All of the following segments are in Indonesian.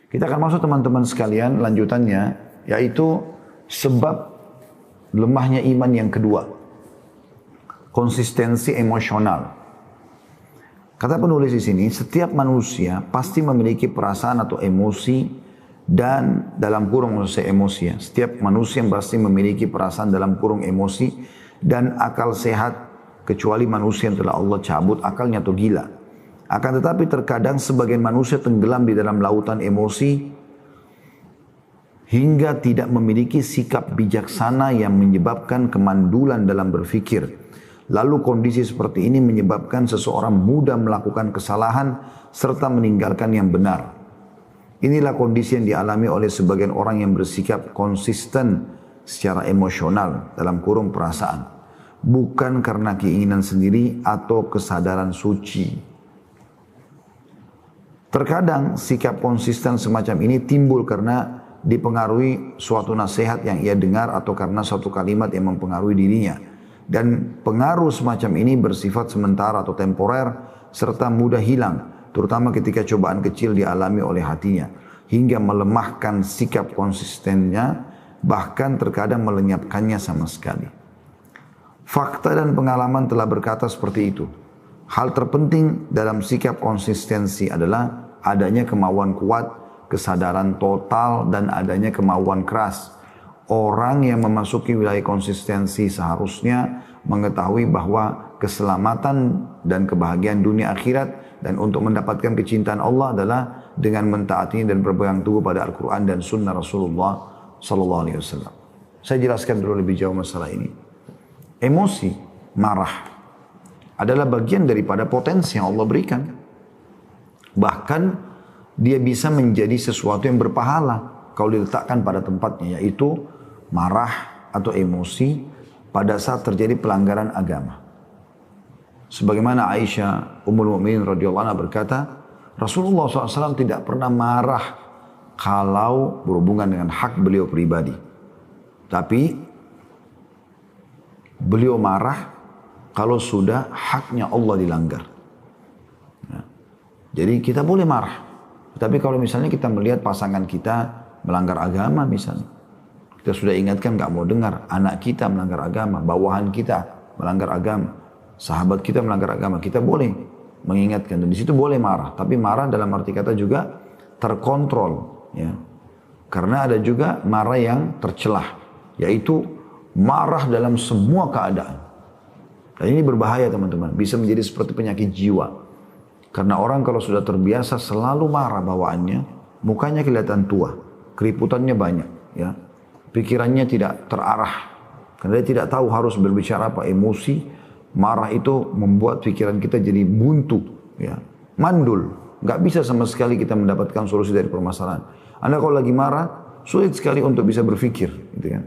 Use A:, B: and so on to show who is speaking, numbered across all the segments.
A: Kita akan masuk teman-teman sekalian lanjutannya, yaitu sebab lemahnya iman yang kedua. Konsistensi emosional. Kata penulis di sini, setiap manusia pasti memiliki perasaan atau emosi dan dalam kurung maksud saya emosi ya. Setiap manusia pasti memiliki perasaan dalam kurung emosi dan akal sehat kecuali manusia yang telah Allah cabut akalnya atau gila. Akan tetapi terkadang sebagian manusia tenggelam di dalam lautan emosi hingga tidak memiliki sikap bijaksana yang menyebabkan kemandulan dalam berpikir. Lalu kondisi seperti ini menyebabkan seseorang mudah melakukan kesalahan serta meninggalkan yang benar. Inilah kondisi yang dialami oleh sebagian orang yang bersikap konsisten secara emosional dalam kurung perasaan. Bukan karena keinginan sendiri atau kesadaran suci. Terkadang sikap konsisten semacam ini timbul karena dipengaruhi suatu nasihat yang ia dengar atau karena suatu kalimat yang mempengaruhi dirinya. Dan pengaruh semacam ini bersifat sementara atau temporer serta mudah hilang, terutama ketika cobaan kecil dialami oleh hatinya, hingga melemahkan sikap konsistennya, bahkan terkadang melenyapkannya sama sekali. Fakta dan pengalaman telah berkata seperti itu. Hal terpenting dalam sikap konsistensi adalah adanya kemauan kuat, kesadaran total, dan adanya kemauan keras. Orang yang memasuki wilayah konsistensi seharusnya mengetahui bahwa keselamatan dan kebahagiaan dunia akhirat dan untuk mendapatkan kecintaan Allah adalah dengan mentaatinya dan berpegang teguh pada Al-Quran dan Sunnah Rasulullah Sallallahu Alaihi Wasallam. Saya jelaskan dulu lebih jauh masalah ini. Emosi, marah adalah bagian daripada potensi yang Allah berikan. Bahkan dia bisa menjadi sesuatu yang berpahala kalau diletakkan pada tempatnya, yaitu marah atau emosi pada saat terjadi pelanggaran agama. Sebagaimana Aisyah Ummul Mukminin radhiyallahu anha berkata, Rasulullah SAW tidak pernah marah kalau berhubungan dengan hak beliau pribadi. Tapi beliau marah kalau sudah haknya Allah dilanggar. Ya. Jadi kita boleh marah. Tapi kalau misalnya kita melihat pasangan kita melanggar agama misalnya, kita sudah ingatkan gak mau dengar, anak kita melanggar agama, bawahan kita melanggar agama, sahabat kita melanggar agama, kita boleh mengingatkan. Dan di situ boleh marah, tapi marah dalam arti kata juga terkontrol, ya. Karena ada juga marah yang tercelah, yaitu marah dalam semua keadaan. Dan ini berbahaya teman-teman, bisa menjadi seperti penyakit jiwa. Karena orang kalau sudah terbiasa selalu marah bawaannya, mukanya kelihatan tua, keriputannya banyak, ya. Pikirannya tidak terarah. Karena dia tidak tahu harus berbicara apa. Emosi, marah itu membuat pikiran kita jadi buntu, ya. Mandul. Gak bisa sama sekali kita mendapatkan solusi dari permasalahan. Anda kalau lagi marah, sulit sekali untuk bisa berpikir, gitu kan.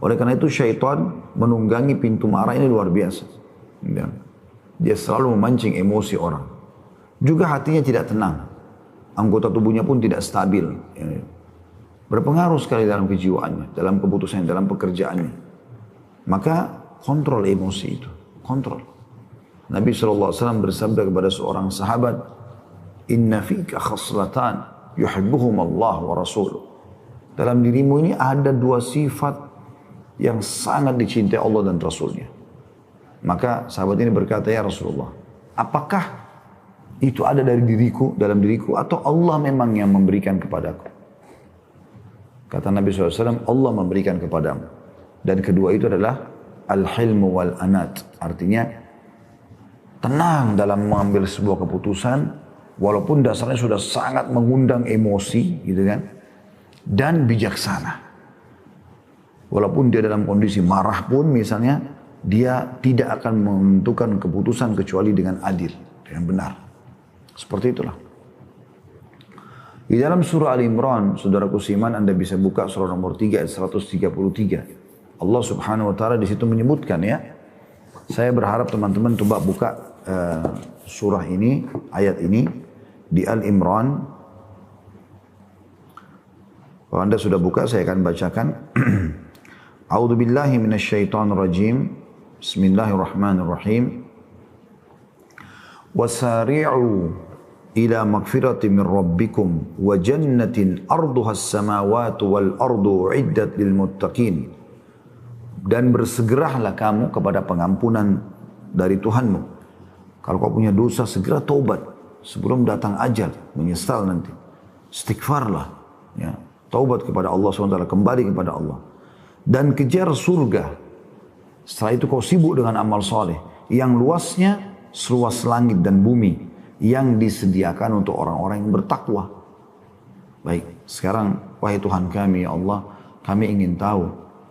A: Oleh karena itu syaitan menunggangi pintu marah ini luar biasa. Ya. Dia selalu memancing emosi orang. Juga hatinya tidak tenang. Anggota tubuhnya pun tidak stabil. Ya. Berpengaruh sekali dalam kejiwaannya, dalam keputusannya, dalam pekerjaannya. Maka kontrol emosi itu. Kontrol. Nabi SAW bersabda kepada seorang sahabat, Inna fika khaslatan yuhibbuhum Allah wa rasuluh. Dalam dirimu ini ada dua sifat yang sangat dicintai Allah dan Rasulnya. Maka sahabat ini berkata, ya Rasulullah, apakah itu ada dari diriku, dalam diriku, atau Allah memang yang memberikan kepadaku? Kata Nabi SAW, Allah memberikan kepadamu. Dan kedua itu adalah al-hilmu wal-anat. Artinya, tenang dalam mengambil sebuah keputusan, walaupun dasarnya sudah sangat mengundang emosi, gitu kan. Dan bijaksana. Walaupun dia dalam kondisi marah pun misalnya, dia tidak akan menentukan keputusan kecuali dengan adil, dengan benar. Seperti itulah. Di dalam surah Al-Imran, saudaraku seiman, Anda bisa buka surah nomor 3 ayat 133. Allah Subhanahu wa taala di situ menyebutkan, ya. Saya berharap teman-teman coba buka surah ini, ayat ini di Al-Imran. Kalau Anda sudah buka, saya akan bacakan. A'udzu billahi minasyaitonir rajim. Bismillahirrahmanirrahim. Wasari'u ila magfiratin min rabbikum wa jannatin arduha as-samawati wal ardu uiddat lil muttaqin. Dan bersegeralah kamu kepada pengampunan dari Tuhanmu. Kalau kau punya dosa, segera taubat sebelum datang ajal, menyesal nanti. Istighfarlah, ya. Taubat kepada Allah SWT, kembali kepada Allah. Dan kejar surga. Setelah itu kau sibuk dengan amal soleh yang luasnya seluas langit dan bumi, yang disediakan untuk orang-orang yang bertakwa. Baik, sekarang wahai Tuhan kami, ya Allah, kami ingin tahu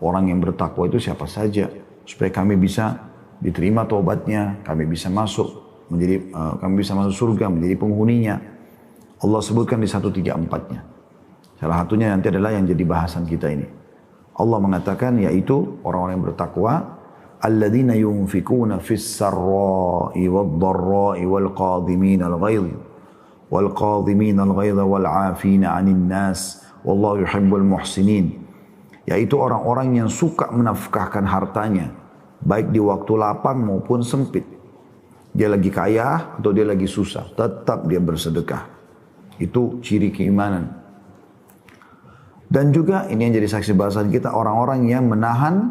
A: orang yang bertakwa itu siapa saja, supaya kami bisa diterima taubatnya, kami bisa masuk surga, menjadi penghuninya. Allah sebutkan di 134-nya. Salah satunya nanti adalah yang jadi bahasan kita ini. Allah mengatakan yaitu orang-orang yang bertakwa, alladzina yunfikuna fis sarra'i wad-dharra'i wal qadhimina al-ghaidh wal qadhimina al-ghaidha wal 'afina 'anil nas wallahu yuhibbul muhsinin. Yaitu orang-orang yang suka menafkahkan hartanya baik di waktu lapang maupun sempit. Dia lagi kaya atau dia lagi susah, tetap dia bersedekah. Itu ciri keimanan. Dan juga ini yang jadi saksi bahasan kita, orang-orang yang menahan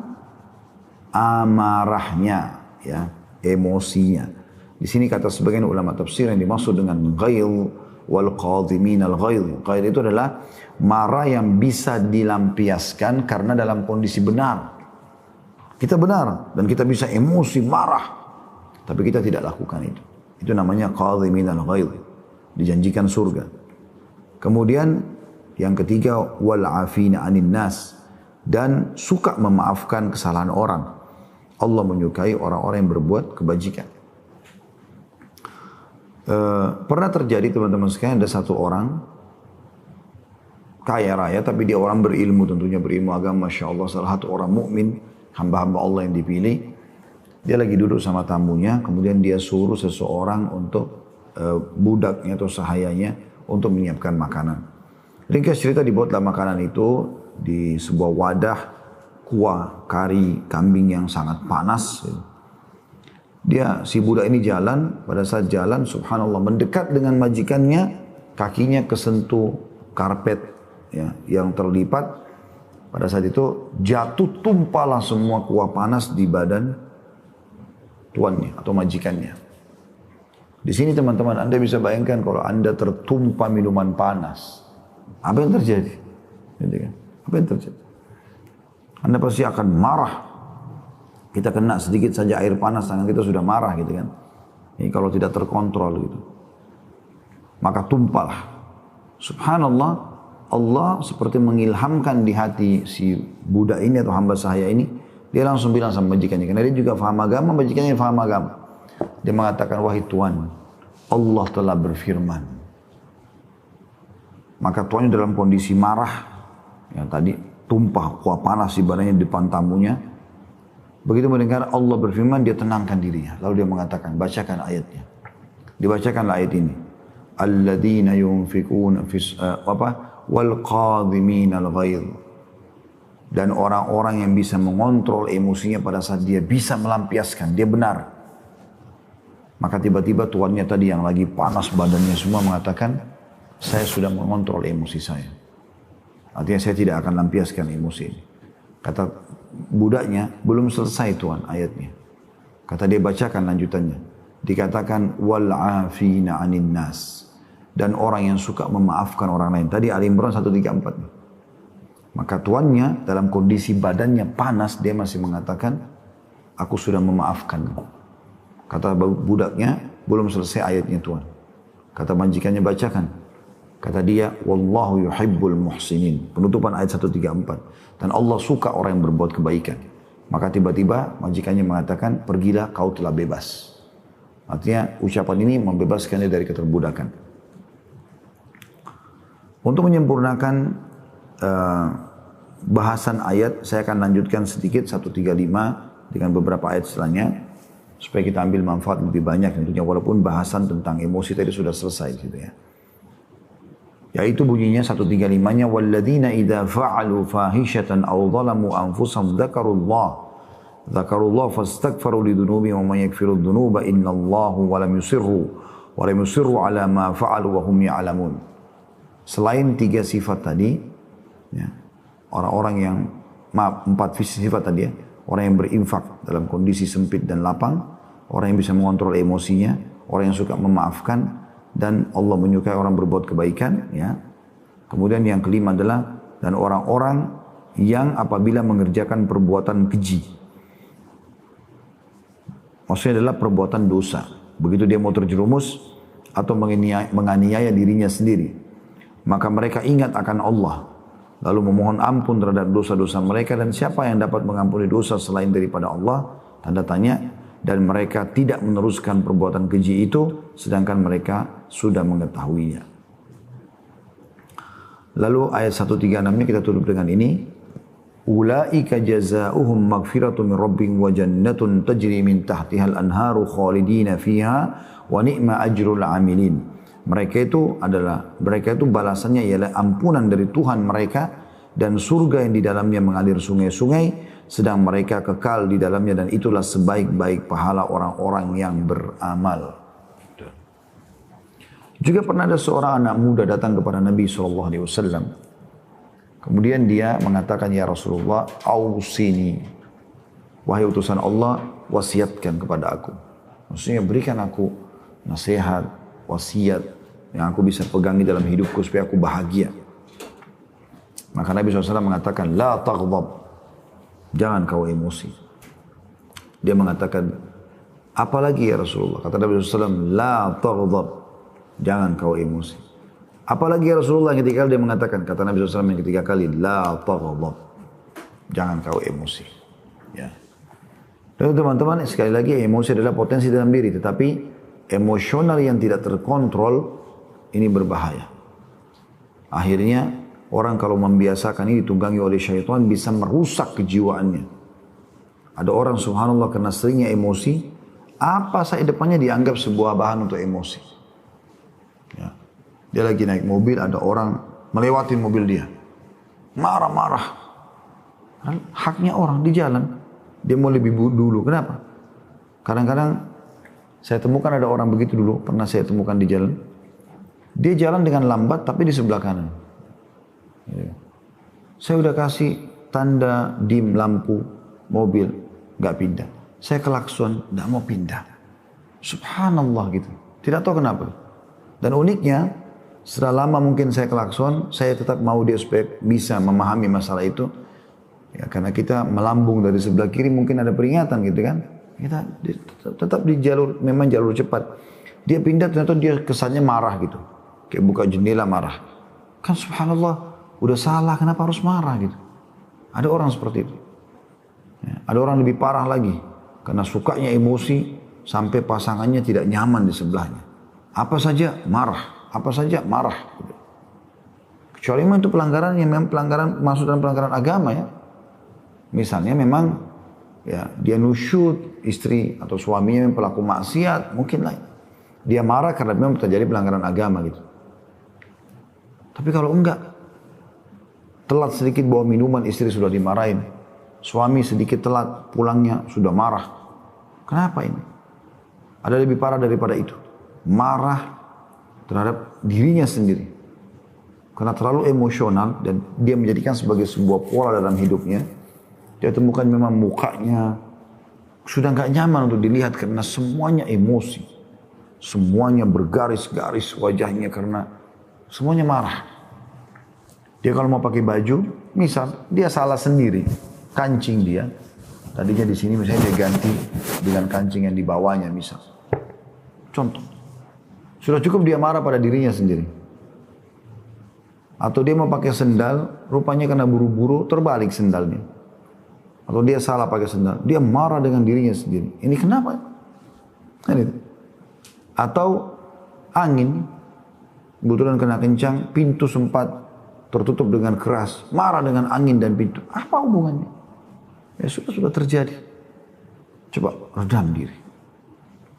A: amarahnya, ya, emosinya. Di sini kata sebagian ulama tafsir yang dimaksud dengan ghail wal qadhimin al ghail. Ghail itu adalah marah yang bisa dilampiaskan karena dalam kondisi benar. Kita benar dan kita bisa emosi marah, tapi kita tidak lakukan itu. Itu namanya qadhimin al ghail. Dijanjikan surga. Kemudian yang ketiga wal afina 'anil nas, dan suka memaafkan kesalahan orang. Allah menyukai orang-orang yang berbuat kebajikan. Pernah terjadi teman-teman sekalian, ada satu orang kaya raya tapi dia orang berilmu, tentunya berilmu agama, Masya Allah, salah satu orang mukmin, hamba-hamba Allah yang dipilih. Dia lagi duduk sama tamunya, kemudian dia suruh seseorang untuk budaknya atau sahayanya untuk menyiapkan makanan. Ringkas cerita, dibuatlah makanan itu di sebuah wadah kuah kari kambing yang sangat panas. Dia, si budak ini jalan, pada saat jalan subhanallah mendekat dengan majikannya, kakinya kesentuh karpet, ya, yang terlipat. Pada saat itu jatuh, tumpahlah semua kuah panas di badan tuannya atau majikannya. Di sini teman-teman Anda bisa bayangkan kalau Anda tertumpah minuman panas, apa yang terjadi? Apa yang terjadi? Anda pasti akan marah. Kita kena sedikit saja air panas, tangan kita sudah marah gitu kan. Ini kalau tidak terkontrol gitu. Maka tumpahlah. Subhanallah, Allah seperti mengilhamkan di hati si budak ini atau hamba sahaya ini. Dia langsung bilang sama majikannya, karena dia juga faham agama, majikannya faham agama. Dia mengatakan, wahai Tuhan, Allah telah berfirman. Maka tuannya dalam kondisi marah, yang tadi tumpah kuah panas di badannya di depan tamunya. Begitu mendengar Allah berfirman, dia tenangkan dirinya. Lalu dia mengatakan, bacakan ayatnya. Dibacakanlah ayat ini. Alladzina yunfikuna wal qadhimin al ghaidh. Dan orang-orang yang bisa mengontrol emosinya pada saat dia bisa melampiaskan, dia benar. Maka tiba-tiba tuannya tadi yang lagi panas badannya semua mengatakan, saya sudah mengontrol emosi saya. Artinya saya tidak akan lampiaskan emosi ini. Kata budaknya, belum selesai Tuhan ayatnya. Kata dia, bacakan lanjutannya. Dikatakan, wal afina 'anil nas. Dan orang yang suka memaafkan orang lain. Tadi Ali Imran 134. Maka tuannya dalam kondisi badannya panas, dia masih mengatakan, aku sudah memaafkan. Kata budaknya, belum selesai ayatnya Tuhan. Kata majikannya, bacakan. Kata dia, wallahu yuhibbul muhsinin. Penutupan ayat 134. Dan Allah suka orang yang berbuat kebaikan. Maka tiba-tiba majikannya mengatakan, pergilah, kau telah bebas. Artinya ucapan ini membebaskan dia dari keterbudakan. Untuk menyempurnakan bahasan ayat, saya akan lanjutkan sedikit 135 dengan beberapa ayat setelahnya supaya kita ambil manfaat lebih banyak tentunya, walaupun bahasan tentang emosi tadi sudah selesai gitu ya. Yaitu bunyinya 135-nya, walladzina idza fa'alu fahishatan aw zalamu anfusahum dzakarullah fastaghfiru lidzunubihim wa may yaghfiru dzunuba illallah wa lam yusirru wa lam yusirru ala ma fa'alu wa hum ya'lamun. Selain 3 sifat tadi, ya, orang-orang yang, maaf, 4 sifat tadi ya, orang yang berinfak dalam kondisi sempit dan lapang, orang yang bisa mengontrol emosinya, orang yang suka memaafkan, dan Allah menyukai orang berbuat kebaikan. Ya. Kemudian yang kelima adalah, dan orang-orang yang apabila mengerjakan perbuatan keji, maksudnya adalah perbuatan dosa. Begitu dia mau terjerumus atau menganiaya dirinya sendiri, maka mereka ingat akan Allah, lalu memohon ampun terhadap dosa-dosa mereka, dan siapa yang dapat mengampuni dosa selain daripada Allah? Tanda tanya. Dan mereka tidak meneruskan perbuatan keji itu, sedangkan mereka sudah mengetahuinya. Lalu ayat 136 ini kita tutup dengan ini. Ulaika jazaohum maghfiratun min rabbihim wa jannatun tajri min tahtihal anharu khalidina fiha wa ni'ma ajrul amilin. Mereka itu balasannya ialah ampunan dari Tuhan mereka dan surga yang di dalamnya mengalir sungai-sungai, sedang mereka kekal di dalamnya, dan itulah sebaik-baik pahala orang-orang yang beramal. Juga pernah ada seorang anak muda datang kepada Nabi SAW. Kemudian dia mengatakan, ya Rasulullah, ausini, wahai utusan Allah, wasiatkan kepada aku. Maksudnya berikan aku nasihat, wasiat yang aku bisa pegangi dalam hidupku supaya aku bahagia. Maka Nabi SAW mengatakan, la taghdab, jangan kau emosi. Dia mengatakan, apalagi ya Rasulullah? Kata Nabi SAW, la taghdab, jangan kau emosi. Apalagi ya Rasulullah? Yang ketiga kali dia mengatakan, kata Nabi SAW yang ketiga kali, la taghdab, jangan kau emosi. Ya. Dan teman-teman, sekali lagi emosi adalah potensi dalam diri, tetapi emosional yang tidak terkontrol ini berbahaya. Akhirnya orang kalau membiasakan ini ditunggangi oleh syaitan bisa merusak kejiwaannya. Ada orang subhanallah karena seringnya emosi, apa saja depannya dianggap sebuah bahan untuk emosi. Ya. Dia lagi naik mobil, ada orang melewati mobil dia, marah-marah. Haknya orang di jalan, dia mau lebih dulu. Kenapa? Kadang-kadang saya temukan ada orang begitu dulu, pernah saya temukan di jalan. Dia jalan dengan lambat tapi di sebelah kanan. Saya udah kasih tanda dim lampu mobil, gak pindah. Saya klakson, gak mau pindah. Subhanallah gitu. Tidak tahu kenapa. Dan uniknya, setelah lama mungkin saya klakson, saya tetap mau dia supaya bisa memahami masalah itu. Ya, karena kita melambung dari sebelah kiri mungkin ada peringatan gitu kan. Kita tetap di jalur, memang jalur cepat. Dia pindah ternyata dia kesannya marah gitu. Kayak buka jendela marah. Kan subhanallah, udah salah, kenapa harus marah gitu. Ada orang seperti itu. Ya, ada orang lebih parah lagi. Karena sukanya emosi sampai pasangannya tidak nyaman di sebelahnya. Apa saja marah, apa saja marah. Gitu. Kecuali memang itu pelanggaran yang memang pelanggaran, masuk dalam pelanggaran agama ya. Misalnya memang ya dia nusyud, istri atau suaminya memang pelaku maksiat, mungkin lah. Dia marah karena memang terjadi pelanggaran agama gitu. Tapi kalau enggak, telat sedikit bawa minuman, istri sudah dimarahin. Suami sedikit telat pulangnya sudah marah. Kenapa ini? Ada lebih parah daripada itu. Marah terhadap dirinya sendiri. Karena terlalu emosional dan dia menjadikan sebagai sebuah pola dalam hidupnya. Dia temukan memang mukanya sudah nggak nyaman untuk dilihat karena semuanya emosi. Semuanya bergaris-garis wajahnya karena semuanya marah. Dia kalau mau pakai baju, misal dia salah sendiri, kancing dia. Tadinya di sini misalnya dia ganti dengan kancing yang di bawahnya misal. Contoh. Sudah cukup dia marah pada dirinya sendiri. Atau dia mau pakai sendal, rupanya karena buru-buru terbalik sendalnya. Atau dia salah pakai sendal, dia marah dengan dirinya sendiri. Ini kenapa? Atau angin, kebetulan kena kencang, pintu sempat tertutup dengan keras, marah dengan angin dan pintu. Apa hubungannya? Ya sudah terjadi. Coba redam diri.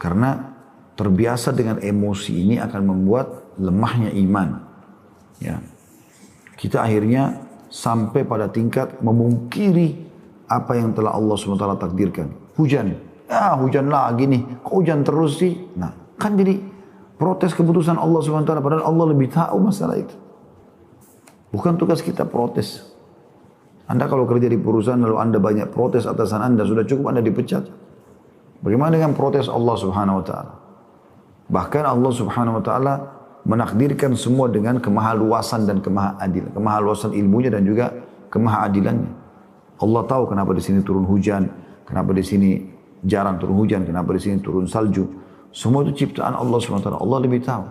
A: Karena terbiasa dengan emosi ini akan membuat lemahnya iman. Ya. Kita akhirnya sampai pada tingkat memungkiri apa yang telah Allah SWT takdirkan. Hujan. Hujan lagi nih. Kok hujan terus sih? Nah, kan jadi protes keputusan Allah SWT, padahal Allah lebih tahu masalah itu. Bukan tugas kita protes. Anda kalau kerja di perusahaan lalu Anda banyak protes atasan Anda, sudah cukup Anda dipecat. Bagaimana dengan protes Allah Subhanahu wa taala? Bahkan Allah Subhanahu wa taala menakdirkan semua dengan kemahaluasan dan kemahaadilan, kemahaluasan ilmunya dan juga kemahaadilannya. Allah tahu kenapa di sini turun hujan, kenapa di sini jarang turun hujan, kenapa di sini turun salju. Semua itu ciptaan Allah Subhanahu wa taala. Allah lebih tahu.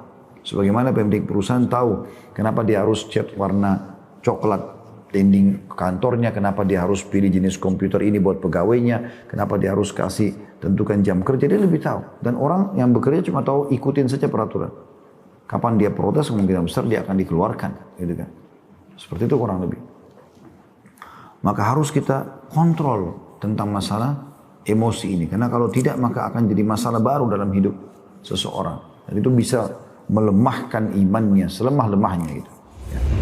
A: Sebagaimana pemilik perusahaan tahu kenapa dia harus cat warna coklat dinding kantornya, kenapa dia harus pilih jenis komputer ini buat pegawainya, kenapa dia harus kasih tentukan jam kerja, dia lebih tahu. Dan orang yang bekerja cuma tahu ikutin saja peraturan. Kapan dia protes kemungkinan besar dia akan dikeluarkan, gitu kan. Seperti itu kurang lebih. Maka harus kita kontrol tentang masalah emosi ini, karena kalau tidak maka akan jadi masalah baru dalam hidup seseorang. Dan itu bisa melemahkan imannya, selemah-lemahnya gitu. Ya.